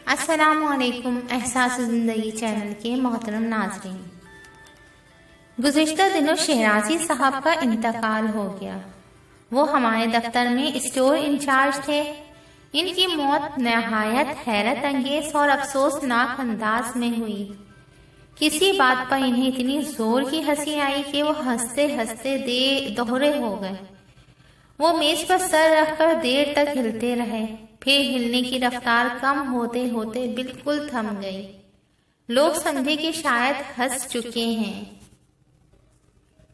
السلام علیکم احساس زندگی چینل کے محترم ناظرین، گزشتہ دنوں شہرازی صاحب کا انتقال ہو گیا۔ وہ ہمارے دفتر میں اسٹور انچارج تھے۔ ان کی موت نہایت حیرت انگیز اور افسوسناک انداز میں ہوئی۔ کسی بات پر انہیں اتنی زور کی ہنسی آئی کہ وہ ہنستے ہنستے دوہرے ہو گئے۔ وہ میز پر سر رکھ کر دیر تک ہلتے رہے، پھر ہلنے کی رفتار کم ہوتے ہوتے بالکل تھم گئی۔ لوگ سمجھے کہ شاید ہنس چکے ہیں،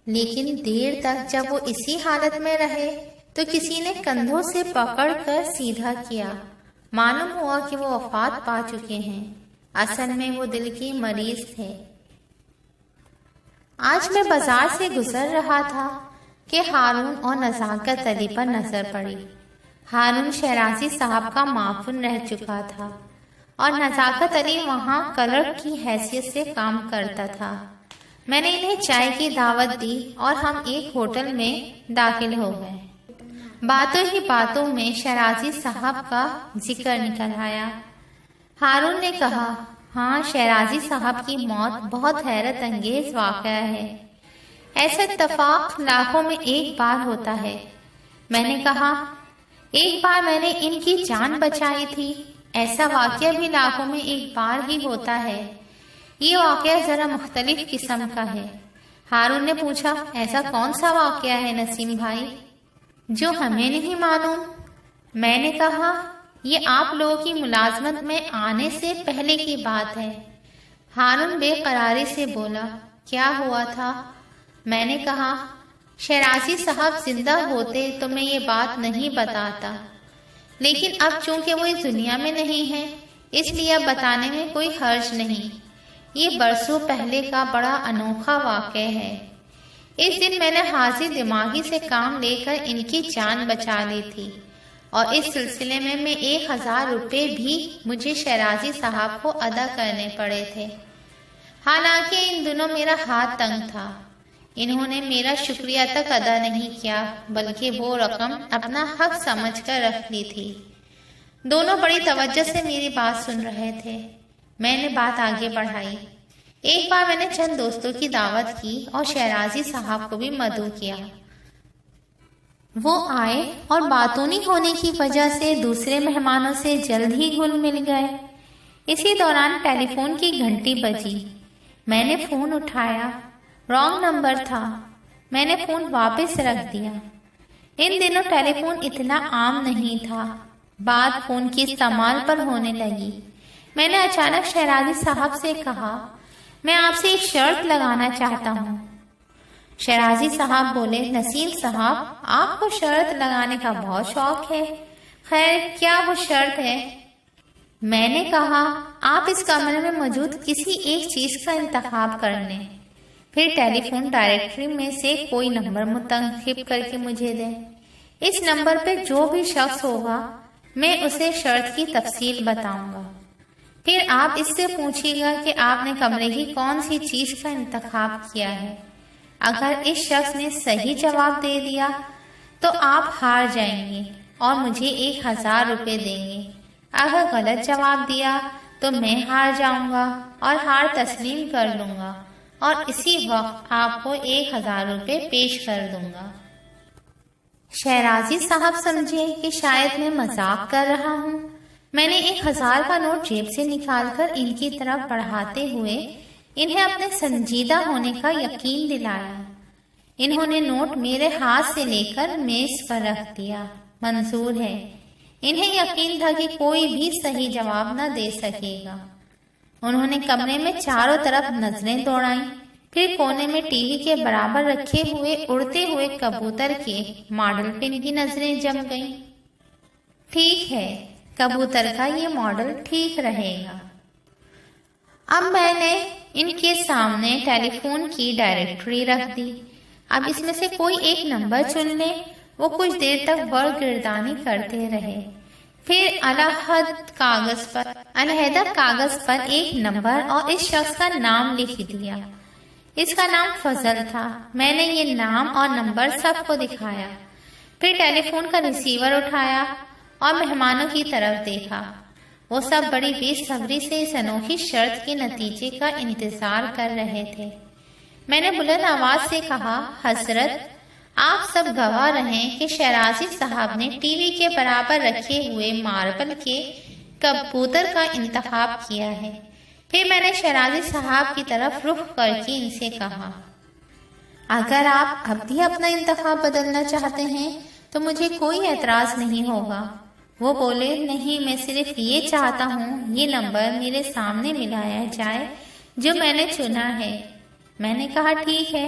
لیکن دیر تک جب وہ اسی حالت میں رہے تو کسی نے کندھوں سے پکڑ کر سیدھا کیا۔ معلوم ہوا کہ وہ وفات پا چکے ہیں۔ اصل میں وہ دل کی مریض تھے۔ آج میں بازار سے گزر رہا تھا کہ ہارون اور نزاکت علی پر نظر پڑی۔ ہارون شہرازی صاحب کا معاون رہ چکا تھا اور نزاکت علی وہاں کلرک کی حیثیت سے کام کرتا تھا۔ میں نے انہیں چائے کی دعوت دی اور ہم ایک ہوٹل میں داخل ہو گئے۔ باتوں ہی باتوں میں شہرازی صاحب کا ذکر نکل آیا۔ ہارون نے کہا، ہاں، شہرازی صاحب کی موت بہت حیرت انگیز واقعہ ہے۔ ایسا اتفاق لاکھوں میں ایک بار ہوتا ہے۔ میں نے کہا، ایک بار میں نے ان کی جان بچائی تھی۔ ایسا واقعہ بھی لاکھوں میں ایک بار ہی ہوتا ہے۔ یہ واقعہ ذرا مختلف قسم کا ہے۔ ہارون نے پوچھا، ایسا کون سا واقعہ ہے نسیم بھائی جو ہمیں نہیں معلوم؟ میں نے کہا، یہ آپ لوگوں کی ملازمت میں آنے سے پہلے کی بات ہے۔ ہارون بے قراری سے بولا، کیا ہوا تھا؟ میں نے کہا، شہرازی صاحب زندہ ہوتے تو میں یہ بات نہیں بتاتا، لیکن اب چونکہ وہ اس دنیا میں نہیں ہے اس لیے اب بتانے میں کوئی حرج نہیں۔ یہ برسوں پہلے کا بڑا انوکھا واقعہ ہے۔ اس دن میں نے حاضر دماغی سے کام لے کر ان کی جان بچا لی تھی، اور اس سلسلے میں 1000 روپے بھی مجھے شہرازی صاحب کو ادا کرنے پڑے تھے۔ حالانکہ ان دنوں میرا ہاتھ تنگ تھا۔ انہوں نے میرا شکریہ تک ادا نہیں کیا، بلکہ وہ رقم اپنا حق سمجھ کر رکھ لی تھی۔ دونوں بڑی توجہ سے میری بات سن رہے تھے۔ میں نے بات آگے بڑھائی۔ ایک بار میں نے چند دوستوں کی دعوت کی اور شہرازی صاحب کو بھی مدعو کیا۔ وہ آئے اور باتونی ہونے کی وجہ سے دوسرے مہمانوں سے جلد ہی گھل مل گئے۔ اسی دوران ٹیلی فون کی گھنٹی بجی۔ میں نے فون اٹھایا، رانگ نمبر تھا۔ میں نے فون واپس رکھ دیا۔ ان دنوں ٹیلی فون اتنا عام نہیں تھا۔ بات فون کی استعمال پر ہونے لگی۔ میں نے اچانک شہرازی صاحب سے کہا، میں آپ سے ایک شرط لگانا چاہتا ہوں۔ شہرازی صاحب بولے، نسیم صاحب، آپ کو شرط لگانے کا بہت شوق ہے۔ خیر، کیا وہ شرط ہے؟ میں نے کہا، آپ اس کمرے میں موجود کسی ایک چیز کا انتخاب کر لیں، پھر ٹیلی فون ڈائریکٹری میں سے کوئی نمبر منتخب کر کے مجھے دیں۔ اس نمبر پہ جو بھی شخص ہوگا میں اسے شرط کی تفصیل بتاؤں گا۔ پھر آپ اس سے پوچھیے گا کہ آپ نے کمرے کی کون سی چیز کا انتخاب کیا ہے۔ اگر اس شخص نے صحیح جواب دے دیا تو آپ ہار جائیں گے اور مجھے 1000 روپے دیں گے۔ اگر غلط جواب دیا تو میں ہار جاؤں گا اور ہار تسلیم کر لوں گا اور اسی وقت آپ کو 1000 روپے پیش کر دوں گا۔ شہرازی صاحب سمجھے کہ شاید میں مذاق کر رہا ہوں۔ میں نے 1000 کا نوٹ جیب سے نکال کر ان کی طرف بڑھاتے ہوئے انہیں اپنے سنجیدہ ہونے کا یقین دلایا۔ انہوں نے نوٹ میرے ہاتھ سے لے کر میز پر رکھ دیا۔ منظور ہے۔ انہیں یقین تھا کہ کوئی بھی صحیح جواب نہ دے سکے گا۔ انہوں نے کمرے میں چاروں طرف نظریں دوڑائیں، پھر کونے میں ٹی وی کے برابر رکھے ہوئے اڑتے ہوئے کبوتر کے ماڈل پہ ان کی نظریں جم گئیں۔ ٹھیک ہے، کبوتر کا یہ ماڈل ٹھیک رہے گا۔ اب میں نے ان کے سامنے ٹیلی فون کی ڈائریکٹری رکھ دی۔ اب اس میں سے کوئی ایک نمبر چن لیں۔ وہ کچھ دیر تک برگردانی کرتے رہے، پھر علیحدہ کاغذ پر ایک نمبر اور اس شخص کا نام لکھ دیا۔ اس کا نام فضل تھا۔ میں نے یہ نام اور نمبر سب کو دکھایا، پھر ٹیلی فون کا ریسیور اٹھایا اور مہمانوں کی طرف دیکھا۔ وہ سب بڑی بے صبری سے اس انوکھی شرط کے نتیجے کا انتظار کر رہے تھے۔ میں نے بلند آواز سے کہا، حضرت آپ سب گواہ رہیں کہ شیرازی صاحب نے ٹی وی کے برابر رکھے ہوئے ماربل کے کبوتر کا انتخاب کیا ہے۔ پھر میں نے شیرازی صاحب کی طرف رخ کر کے ان سے کہا، اگر آپ اب بھی اپنا انتخاب بدلنا چاہتے ہیں تو مجھے کوئی اعتراض نہیں ہوگا۔ وہ بولے، نہیں، میں صرف یہ چاہتا ہوں یہ نمبر میرے سامنے ملایا جائے جو میں نے چنا ہے۔ میں نے کہا، ٹھیک ہے،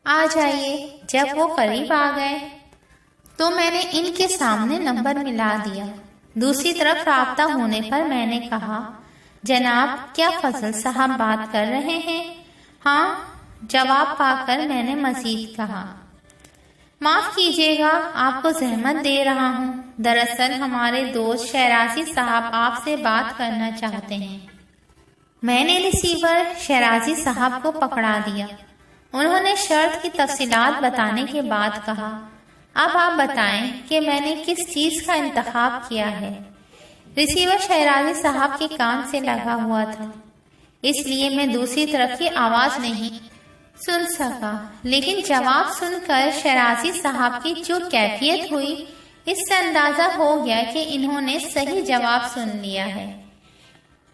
آ جائیے۔ جب وہ قریب آ گئے تو میں نے ان کے سامنے نمبر ملا دیا۔ دوسری طرف رابطہ ہونے پر میں نے کہا، جناب کیا فضل صاحب بات کر رہے ہیں؟ ہاں، جواب پا کر میں نے مزید کہا، معاف کیجیے گا، آپ کو زحمت دے رہا ہوں، دراصل ہمارے دوست شیرازی صاحب آپ سے بات کرنا چاہتے ہیں۔ میں نے ریسیور شیرازی صاحب کو پکڑا دیا۔ انہوں نے شرط کی تفصیلات بتانے کے بعد کہا، اب آپ بتائیں کہ میں نے کس چیز کا انتخاب کیا ہے۔ ریسیور شیرازی صاحب کے کان سے لگا ہوا تھا، اس لیے میں دوسری طرف کی آواز نہیں سن سکا، لیکن جواب سن کر شیرازی صاحب کی جو کیفیت ہوئی، اس سے اندازہ ہو گیا کہ انہوں نے صحیح جواب سن لیا ہے۔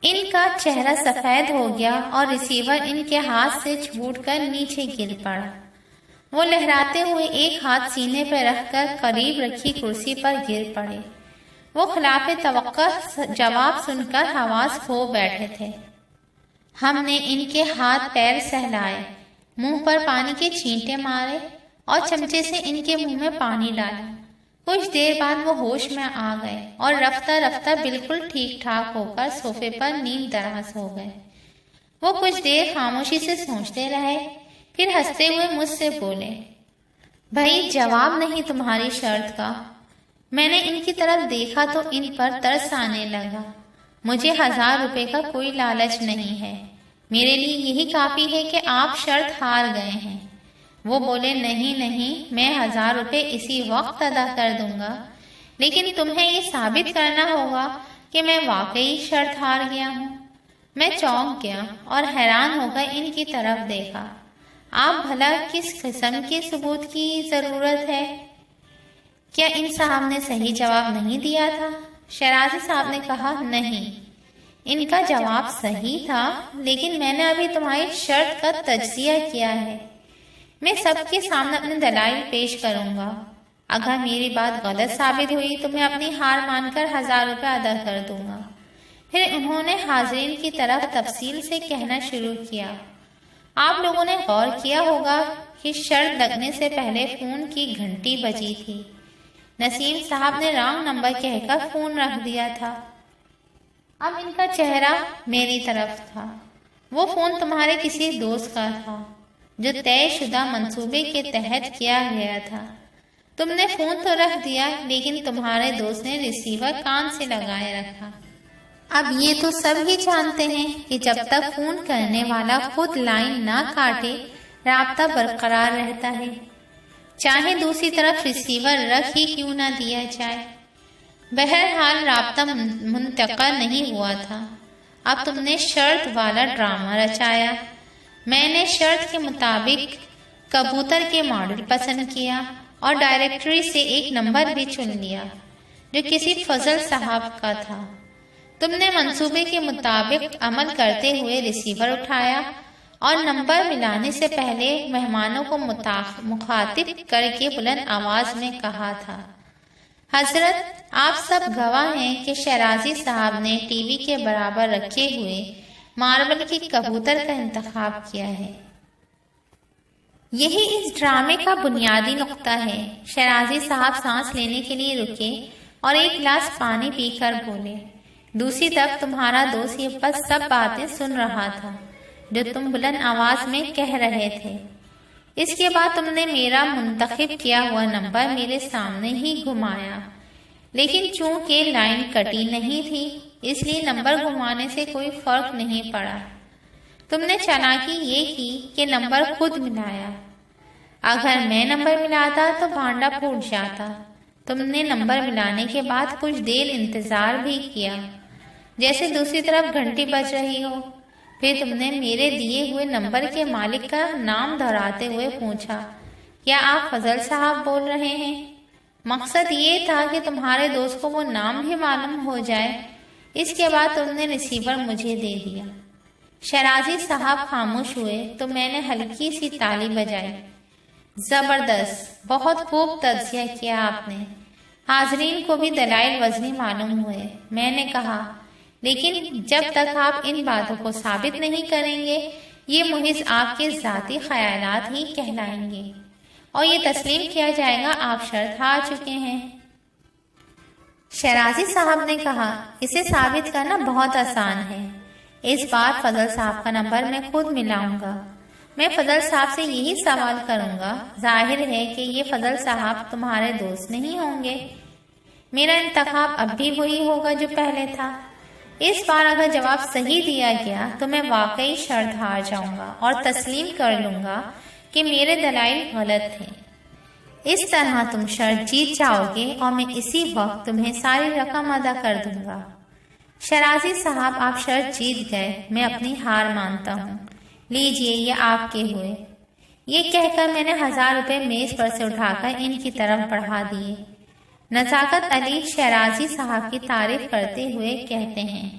ان کا چہرہ سفید ہو گیا اور ریسیور ان کے ہاتھ سے چھوٹ کر نیچے گر پڑا۔ وہ لہراتے ہوئے ایک ہاتھ سینے پر رکھ کر قریب رکھی کرسی پر گر پڑے۔ وہ خلاف توقع جواب سن کر حواس کھو بیٹھے تھے۔ ہم نے ان کے ہاتھ پیر سہلائے، منہ پر پانی کے چھینٹے مارے اور چمچے سے ان کے منہ میں پانی ڈالا۔ کچھ دیر بعد وہ ہوش میں آ گئے اور رفتہ رفتہ بالکل ٹھیک ٹھاک ہو کر صوفے پر نیم دراز ہو گئے۔ وہ کچھ دیر خاموشی سے سوچتے رہے، پھر ہنستے ہوئے مجھ سے بولے، بھائی جواب نہیں تمہاری شرط کا۔ میں نے ان کی طرف دیکھا تو ان پر ترس آنے لگا۔ مجھے 1000 روپے کا کوئی لالچ نہیں ہے، میرے لیے یہی کافی ہے کہ آپ شرط ہار گئے ہیں۔ وہ بولے، نہیں، میں 1000 روپے اسی وقت ادا کر دوں گا، لیکن تمہیں یہ ثابت کرنا ہوگا کہ میں واقعی شرط ہار گیا ہوں۔ میں چونک گیا اور حیران ہو کر ان کی طرف دیکھا۔ آپ بھلا کس قسم کے ثبوت کی ضرورت ہے؟ کیا ان صاحب نے صحیح جواب نہیں دیا تھا؟ شیرازی صاحب نے کہا، نہیں، ان کا جواب صحیح تھا، لیکن میں نے ابھی تمہاری شرط کا تجزیہ کیا ہے۔ میں سب کے سامنے اپنے دلائل پیش کروں گا۔ اگر میری بات غلط ثابت ہوئی تو میں اپنی ہار مان کر 1000 روپے ادا کر دوں گا۔ پھر انہوں نے حاضرین کی طرف تفصیل سے کہنا شروع کیا، آپ لوگوں نے غور کیا ہوگا کہ شرط لگنے سے پہلے فون کی گھنٹی بجی تھی۔ نسیم صاحب نے رانگ نمبر کہہ کر فون رکھ دیا تھا۔ اب ان کا چہرہ میری طرف تھا۔ وہ فون تمہارے کسی دوست کا تھا جو طے شدہ منصوبے کے تحت کیا گیا تھا۔ تم نے فون تو رکھ دیا، لیکن تمہارے دوست نے ریسیور کان سے لگائے رکھا۔ اب یہ تو سب ہی جانتے ہیں کہ جب تک فون کرنے والا خود لائن نہ کاٹے رابطہ برقرار رہتا ہے، چاہے دوسری طرف ریسیور رکھ ہی کیوں نہ دیا جائے۔ بہرحال رابطہ منتقل نہیں ہوا تھا۔ اب تم نے شرط والا ڈرامہ رچایا۔ میں نے شرط کے مطابق کبوتر کے ماڈل پسند کیا اور ڈائریکٹری سے ایک نمبر بھی چن لیا جو کسی فضل صاحب کا تھا۔ تم نے منصوبے کے مطابق عمل کرتے ہوئے ریسیور اٹھایا اور نمبر ملانے سے پہلے مہمانوں کو مخاطب کر کے بلند آواز میں کہا تھا، حضرت آپ سب گواہ ہیں کہ شیرازی صاحب نے ٹی وی کے برابر رکھے ہوئے ماربل کے کبوتر کا انتخاب کیا ہے۔ یہی اس ڈرامے کا بنیادی نقطہ ہے۔ شیرازی صاحب سانس لینے کے لیے رکے اور ایک گلاس پانی پی کر بولے، دوسری طرف تمہارا دوست یہ بس سب باتیں سن رہا تھا جو تم بلند آواز میں کہہ رہے تھے۔ اس کے بعد تم نے میرا منتخب کیا ہوا نمبر میرے سامنے ہی گھمایا، لیکن چونکہ لائن کٹی نہیں تھی اس لیے نمبر گھمانے سے کوئی فرق نہیں پڑا۔ تم نے چالاکی یہ کی کہ نمبر خود ملایا۔ اگر میں نمبر ملاتا تو بھانڈا پھوٹ جاتا، تم نے نمبر ملانے کے بعد کچھ دیر انتظار بھی کیا، جیسے دوسری طرف گھنٹی بج رہی ہو۔ پھر تم نے میرے دیے ہوئے نمبر کے مالک کا نام دہراتے ہوئے پوچھا، کیا آپ فضل صاحب بول رہے ہیں؟ مقصد یہ تھا کہ تمہارے دوست کو وہ نام بھی معلوم ہو جائے۔ اس کے بعد تم نے ریسیور مجھے دے دیا۔ شیرازی صاحب خاموش ہوئے تو میں نے ہلکی سی تالی بجائی۔ زبردست، بہت خوب تجزیہ کیا آپ نے۔ حاضرین کو بھی دلائل وزنی معلوم ہوئے۔ میں نے کہا، لیکن جب تک آپ ان باتوں کو ثابت نہیں کریں گے، یہ محض آپ کے ذاتی خیالات ہی کہلائیں گے، اور یہ تسلیم کیا جائے گا آپ شرط ہار چکے ہیں۔ شیرازی صاحب نے کہا، اسے ثابت کرنا بہت آسان ہے۔ اس بار فضل صاحب کا نمبر میں خود ملاؤں گا۔ میں فضل صاحب سے یہی سوال کروں گا۔ ظاہر ہے کہ یہ فضل صاحب تمہارے دوست نہیں ہوں گے۔ میرا انتخاب اب بھی وہی ہوگا جو پہلے تھا۔ اس بار اگر جواب صحیح دیا گیا تو میں واقعی شرط ہار جاؤں گا اور تسلیم کر لوں گا کہ میرے دلائل غلط تھے۔ اس طرح تم شرط جیت جاؤ گے اور میں اسی وقت تمہیں ساری رقم ادا کر دوں گا۔ شیرازی صاحب، آپ شرط جیت گئے، میں اپنی ہار مانتا ہوں۔ لیجئے، یہ آپ کے ہوئے۔ یہ کہہ کر میں نے 1000 روپے میز پر سے اٹھا کر ان کی طرف بڑھا دیے۔ نزاکت علی شیرازی صاحب کی تعریف کرتے ہوئے کہتے ہیں،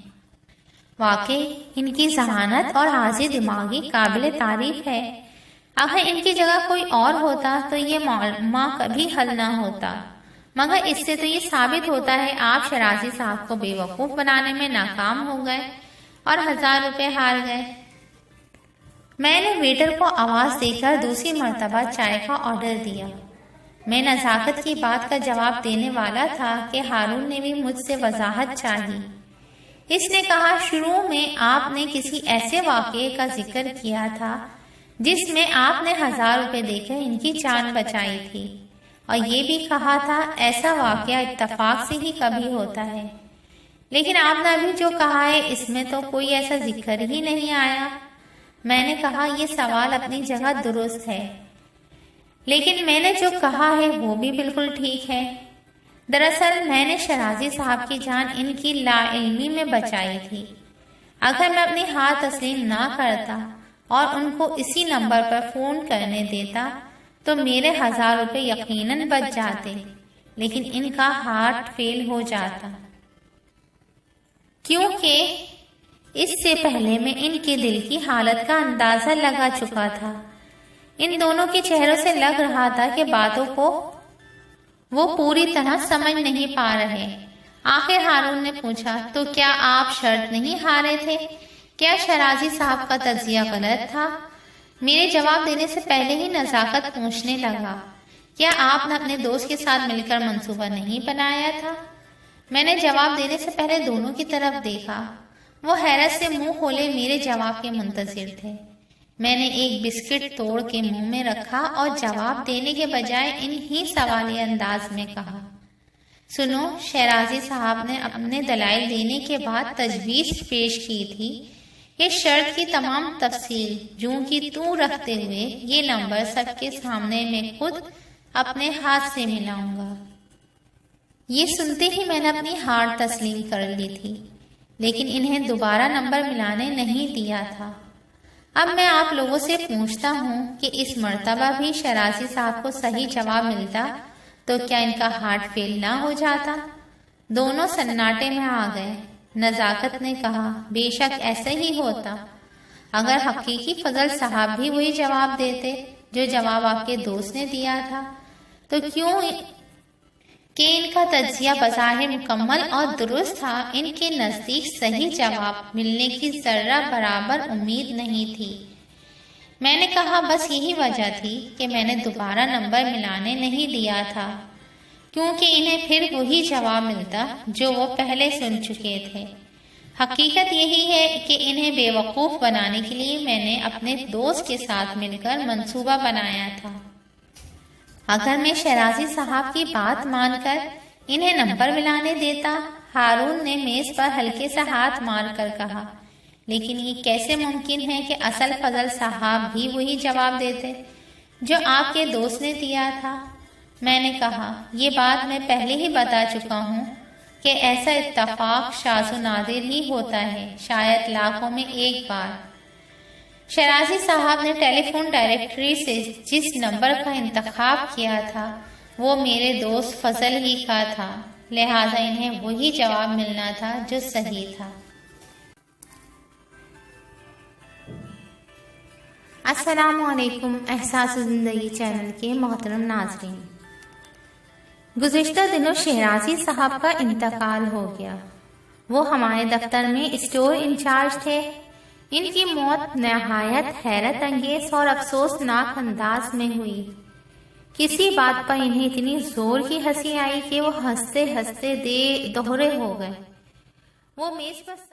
واقعی ان کی ذہانت اور حاضر دماغی قابل تعریف ہے۔ اگر ان کی جگہ کوئی اور ہوتا تو یہ معمہ کبھی حل نہ ہوتا، مگر اس سے تو یہ ثابت ہوتا ہے آپ شیرازی صاحب کو بے وقوف بنانے میں ناکام ہو گئے اور 1000 روپے ہار گئے۔ میں نے ویٹر کو آواز دے کر دوسری مرتبہ چائے کا آرڈر دیا۔ میں نزاکت کی بات کا جواب دینے والا تھا کہ ہارون نے بھی مجھ سے وضاحت چاہی۔ اس نے کہا، شروع میں آپ نے کسی ایسے واقعے کا ذکر کیا تھا جس میں آپ نے 1000 روپے دے کر ان کی جان بچائی تھی، اور یہ بھی کہا تھا ایسا واقعہ اتفاق سے ہی کبھی ہوتا ہے۔ لیکن آپ نے ابھی جو کہا ہے اس میں تو کوئی ایسا ذکر ہی نہیں آیا۔ میں نے کہا، یہ سوال اپنی جگہ درست ہے، لیکن میں نے جو کہا ہے وہ بھی بالکل ٹھیک ہے۔ دراصل میں نے شیرازی صاحب کی جان ان کی لا علمی میں بچائی تھی۔ اگر میں اپنی ہار تسلیم نہ کرتا اور ان کو اسی نمبر پر فون کرنے دیتا تو میرے 1000 روپے یقیناً بچ جاتے، لیکن ان کا ہارٹ فیل ہو جاتا، کیونکہ اس سے پہلے میں ان کے دل کی حالت کا اندازہ لگا چکا تھا۔ ان دونوں کے چہروں سے لگ رہا تھا کہ باتوں کو وہ پوری طرح سمجھ نہیں پا رہے۔ آخر ہارون نے پوچھا، تو کیا آپ شرط نہیں ہارے تھے؟ کیا شیرازی صاحب کا تجزیہ غلط تھا؟ میرے جواب دینے سے پہلے ہی نزاکت پوچھنے لگا، کیا آپ نے اپنے دوست کے ساتھ مل کر منصوبہ نہیں بنایا تھا؟ میں نے جواب دینے سے پہلے دونوں کی طرف دیکھا۔ وہ حیرت سے منہ کھولے میرے جواب کے منتظر تھے۔ میں نے ایک بسکٹ توڑ کے منہ میں رکھا اور جواب دینے کے بجائے انہی سوالی انداز میں کہا، سنو، شیرازی صاحب نے اپنے دلائل دینے کے بعد تجویز پیش کی تھی کہ شرط کی تمام تفصیل جوں کی توں رکھتے ہوئے یہ نمبر سب کے سامنے میں خود اپنے ہاتھ سے ملاؤں گا۔ یہ سنتے ہی میں نے اپنی ہار تسلیم کر لی تھی، لیکن انہیں دوبارہ نمبر ملانے نہیں دیا تھا۔ اب میں آپ لوگوں سے پوچھتا ہوں کہ اس مرتبہ بھی شیرازی صاحب کو صحیح جواب ملتا تو کیا ان کا ہارٹ فیل نہ ہو جاتا؟ دونوں سناٹے میں آ گئے۔ نزاکت نے کہا، بے شک ایسا ہی ہوتا۔ اگر حقیقی فضل صاحب بھی وہی جواب دیتے جو جواب آپ کے دوست نے دیا تھا، تو کیوں کہ ان کا تجزیہ بظاہر مکمل اور درست تھا، ان کے نزدیک صحیح جواب ملنے کی ذرہ برابر امید نہیں تھی۔ میں نے کہا، بس یہی وجہ تھی کہ میں نے دوبارہ نمبر ملانے نہیں دیا تھا، کیونکہ انہیں پھر وہی جواب ملتا جو وہ پہلے سن چکے تھے۔ حقیقت یہی ہے کہ انہیں بے وقوف بنانے کے لیے میں نے اپنے دوست کے ساتھ مل کر منصوبہ بنایا تھا۔ اگر میں شیرازی صاحب کی بات مان کر انہیں نمبر ملانے دیتا، ہارون نے میز پر ہلکے سے ہاتھ مار کر کہا، لیکن یہ کیسے ممکن ہے کہ اصل فضل صاحب بھی وہی جواب دیتے جو آپ کے دوست نے دیا تھا؟ میں نے کہا، یہ بات میں پہلے ہی بتا چکا ہوں کہ ایسا اتفاق شاذ و نادر ہی ہوتا ہے، شاید لاکھوں میں ایک بار۔ شیرازی صاحب نے ٹیلی فون ڈائریکٹری سے جس نمبر کا انتخاب کیا تھا وہ میرے دوست فضل ہی کا تھا، لہذا انہیں وہی جواب ملنا تھا جو صحیح تھا۔ السلام علیکم احساس زندگی چینل کے محترم ناظرین، گزشتہ دنوں شیرازی صاحب کا انتقال ہو گیا۔ وہ ہمارے دفتر میں اسٹور انچارج تھے۔ ان کی موت نہایت حیرت انگیز اور افسوسناک انداز میں ہوئی۔ کسی بات پر انہیں اتنی زور کی ہنسی آئی کہ وہ ہنستے ہنستے دوہرے ہو گئے۔ وہ میز پر